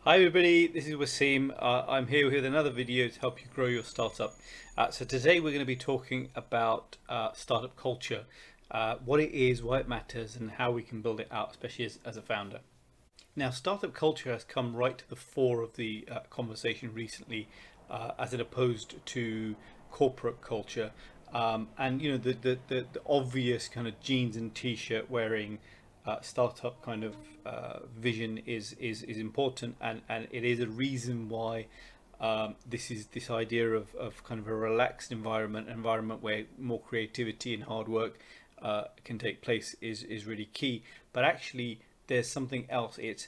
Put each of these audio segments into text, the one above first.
Hi everybody, this is Wasim. I'm here with another video to help you grow your startup. So today we're going to be talking about startup culture, what it is, why it matters, and how we can build it out, especially as a founder. Now, startup culture has come right to the fore of the conversation recently, as it opposed to corporate culture. And you know the obvious kind of jeans and t-shirt wearing startup kind of vision is important, and it is a reason why this idea of kind of a relaxed environment where more creativity and hard work can take place is really key. But actually, there's something else. It's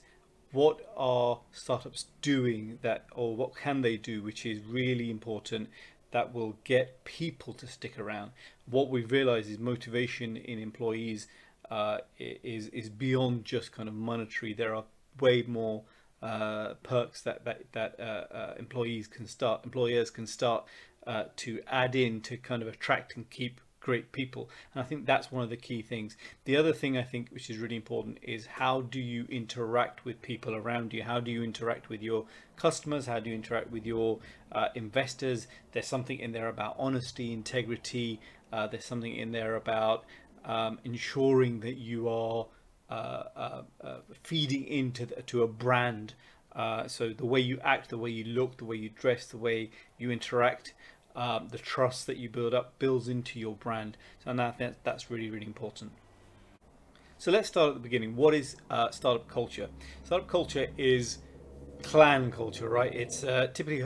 what are startups doing that, or what can they do, which is really important, that will get people to stick around. What we've realized is motivation in employees is beyond just kind of monetary. There are way more perks that employers can start to add in to kind of attract and keep great people. And I think that's one of the key things. The other thing I think which is really important is, how do you interact with people around you? How do you interact with your customers? How do you interact with your investors? There's something in there about honesty, integrity. There's something in there about ensuring that you are feeding to a brand. So the way you act, the way you look, the way you dress, the way you interact, the trust that you build up builds into your brand. So and that's really, really important. So let's start at the beginning. What is startup culture? Startup culture is clan culture, right? It's typically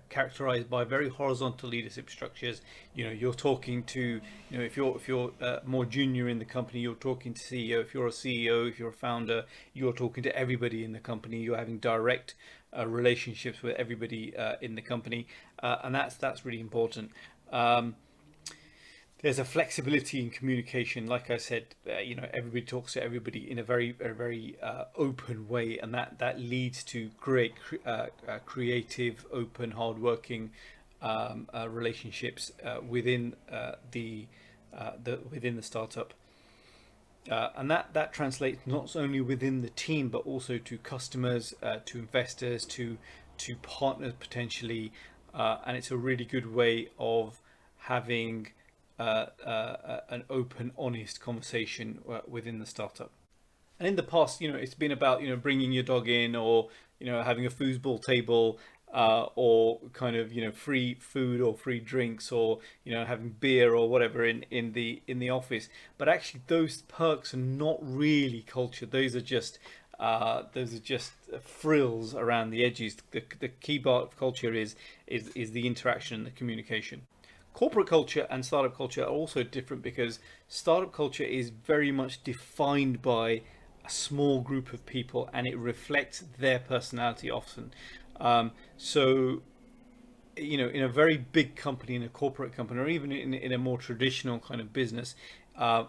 characterized by very horizontal leadership structures. You know, you're talking to, if you're more junior in the company, you're talking to CEO. If you're a CEO, if you're a founder, you're talking to everybody in the company. You're having direct relationships with everybody in the company, and that's really important. Um, there's a flexibility in communication. Like I said, everybody talks to everybody in a very open way, and that leads to great creative, open, hardworking relationships within the startup. And that translates not only within the team, but also to customers, to investors, to partners potentially, and it's a really good way of having an open, honest conversation within the startup. And in the past, it's been about bringing your dog in, or having a foosball table, or kind of free food or free drinks, or having beer or whatever in the office. But actually, those perks are not really culture. Those are just frills around the edges. The key part of culture is the interaction and the communication. Corporate culture and startup culture are also different, because startup culture is very much defined by a small group of people, and it reflects their personality often. So, in a very big company, in a corporate company, or even in a more traditional kind of business,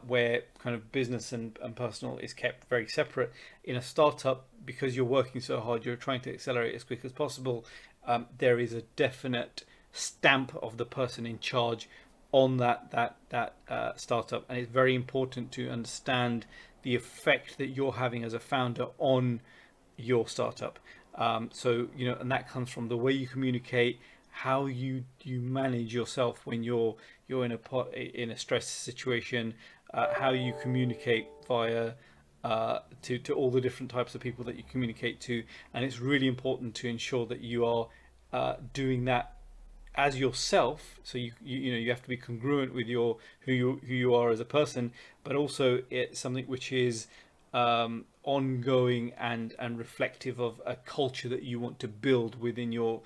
where kind of business and personal is kept very separate, in a startup, because you're working so hard, you're trying to accelerate as quick as possible. There is a definite stamp of the person in charge on that startup, and it's very important to understand the effect that you're having as a founder on your startup. And that comes from the way you communicate, how you manage yourself when you're in a stress situation, how you communicate via to all the different types of people that you communicate to. And it's really important to ensure that you are doing that as yourself. So you have to be congruent with who you are as a person, but also it's something which is ongoing and reflective of a culture that you want to build within your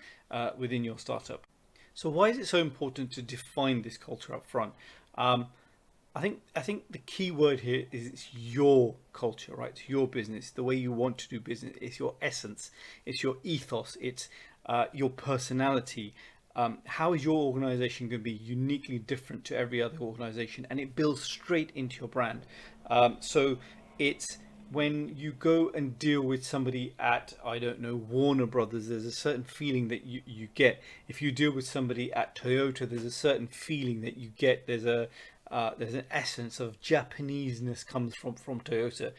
startup. So why is it so important to define this culture up front? Um, I think the key word here is, it's your culture, right? It's your business, the way you want to do business. It's your essence, it's your ethos, it's your personality. How is your organization going to be uniquely different to every other organization? And it builds straight into your brand. So it's when you go and deal with somebody at, I don't know, Warner Brothers, there's a certain feeling that you get. If you deal with somebody at Toyota, there's a certain feeling that you get. There's an essence of Japaneseness comes from Toyota.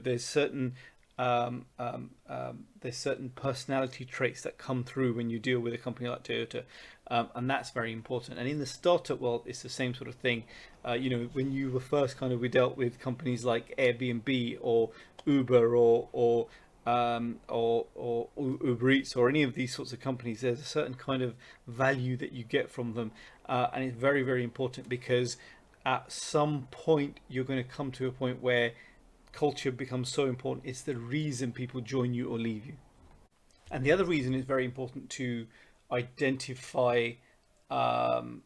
There's certain there's certain personality traits that come through when you deal with a company like Toyota, and that's very important. And in the startup world, it's the same sort of thing. When you were first we dealt with companies like Airbnb or Uber or Uber Eats or any of these sorts of companies. There's a certain kind of value that you get from them, and it's very, very important because at some point you're going to come to a point where culture becomes so important. It's the reason people join you or leave you. And the other reason it's very important to identify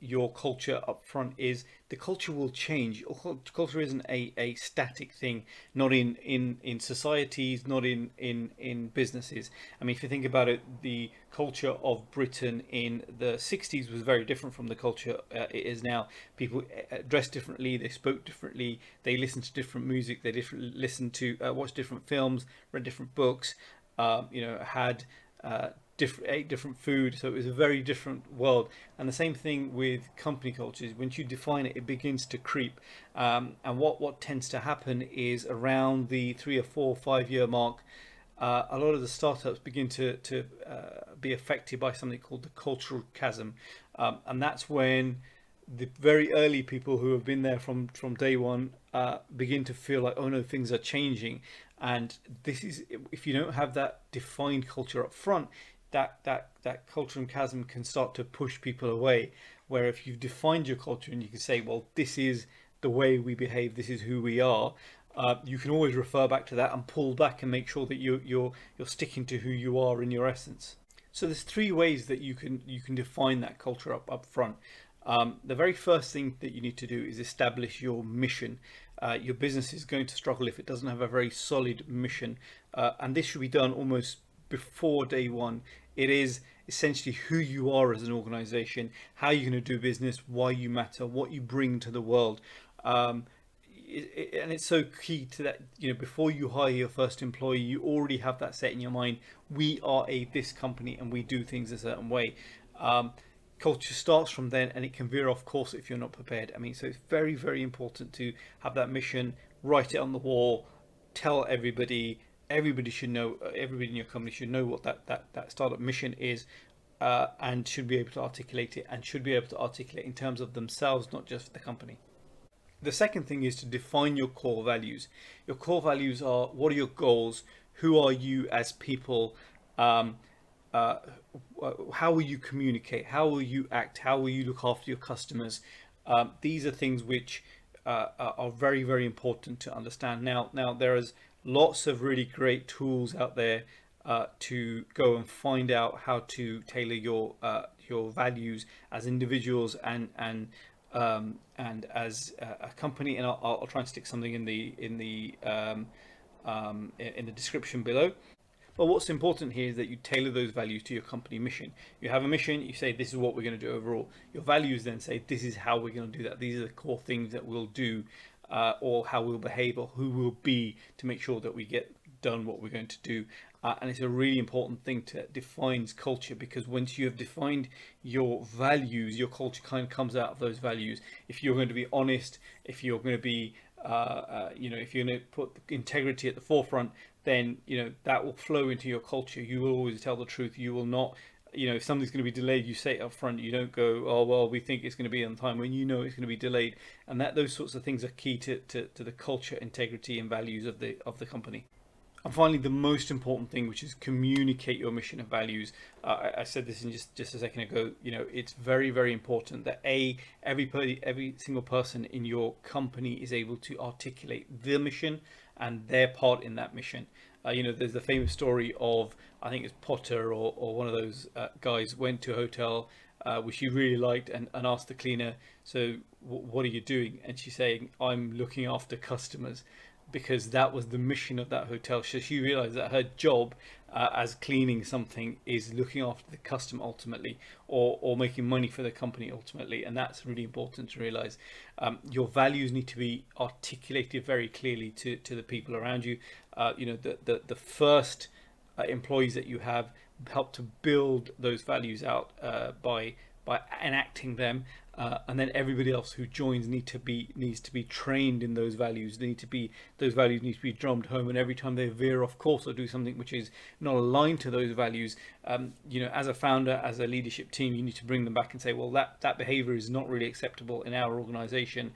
your culture up front is the culture will change. Culture isn't a static thing, not in societies, not in businesses. I mean, if you think about it, the culture of Britain in the 60s was very different from the culture it is now. People dressed differently, they spoke differently, they listened to different music, they listened to watched different films, read different books, had ate different food, so it was a very different world. And the same thing with company cultures. Once you define it, it begins to creep. And what tends to happen is around the 3 or 4 or 5 year mark, a lot of the startups begin to be affected by something called the cultural chasm, and that's when the very early people who have been there from day one begin to feel like, oh no, things are changing. And this is, if you don't have that defined culture up front, that cultural chasm can start to push people away. Where if you've defined your culture and you can say, well, this is the way we behave, this is who we are, you can always refer back to that and pull back and make sure that you're sticking to who you are in your essence. So there's 3 ways that you can define that culture up front. The very first thing that you need to do is establish your mission. Your business is going to struggle if it doesn't have a very solid mission, and this should be done almost before day one. It is essentially who you are as an organization, how you're going to do business, why you matter, what you bring to the world. And it's so key to that. Before you hire your first employee, you already have that set in your mind. We are this company and we do things a certain way. Culture starts from then, and it can veer off course if you're not prepared. I mean, so it's very, very important to have that mission, write it on the wall, tell everybody. Everybody should know, everybody in your company should know what that startup mission is, and should be able to articulate it, and should be able to articulate in terms of themselves, not just the company. The second thing is to define your core values. Your core values are, what are your goals? Who are you as people? Um, uh, how will you communicate? How will you act? How will you look after your customers? These are things which are very, very important to understand. Now there is lots of really great tools out there to go and find out how to tailor your values as individuals and as a company. And I'll try and stick something in the description below. But what's important here is that you tailor those values to your company mission. You have a mission, you say this is what we're going to do overall. Your values then say this is how we're going to do that. These are the core things that we'll do, or how we'll behave, or who we'll be to make sure that we get done what we're going to do. And it's a really important thing to defines culture, because once you have defined your values, your culture kind of comes out of those values. If you're going to be honest, if you're going to be if you're going to put integrity at the forefront, then that will flow into your culture. You will always tell the truth. You will not, if something's going to be delayed, you say it up front. You don't go, oh well, we think it's going to be on time, when it's going to be delayed. And those sorts of things are key to the culture, integrity, and values of the company. And finally, the most important thing, which is communicate your mission and values. I said this in just a second ago. It's very, very important that every single person in your company is able to articulate the mission and their part in that mission. There's the famous story of, I think it's Potter or one of those guys went to a hotel which he really liked, and asked the cleaner, so what are you doing? And she's saying, I'm looking after customers, because that was the mission of that hotel. So she realized that her job as cleaning something is looking after the customer ultimately, or making money for the company ultimately. And that's really important to realize. Your values need to be articulated very clearly to the people around you. The first employees that you have help to build those values out by by enacting them, and then everybody else who joins needs to be trained in those values. Those values need to be drummed home, and every time they veer off course or do something which is not aligned to those values, as a founder, as a leadership team, you need to bring them back and say, well, that behavior is not really acceptable in our organization,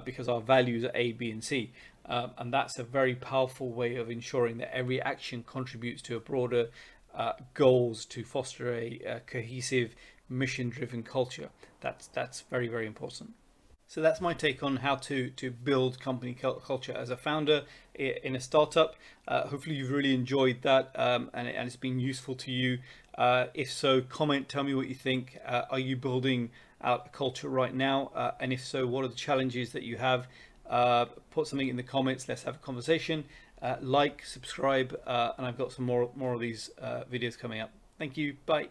because our values are A, B, and C. And that's a very powerful way of ensuring that every action contributes to a broader goals to foster a cohesive, mission-driven culture. That's very, very important. So that's my take on how to build company culture as a founder in a startup. Hopefully you've really enjoyed that, and it's been useful to you. If so, comment, tell me what you think. Are you building out a culture right now? And if so, what are the challenges that you have? Put something in the comments. Let's have a conversation. Like, subscribe, and I've got some more of these videos coming up. Thank you. Bye.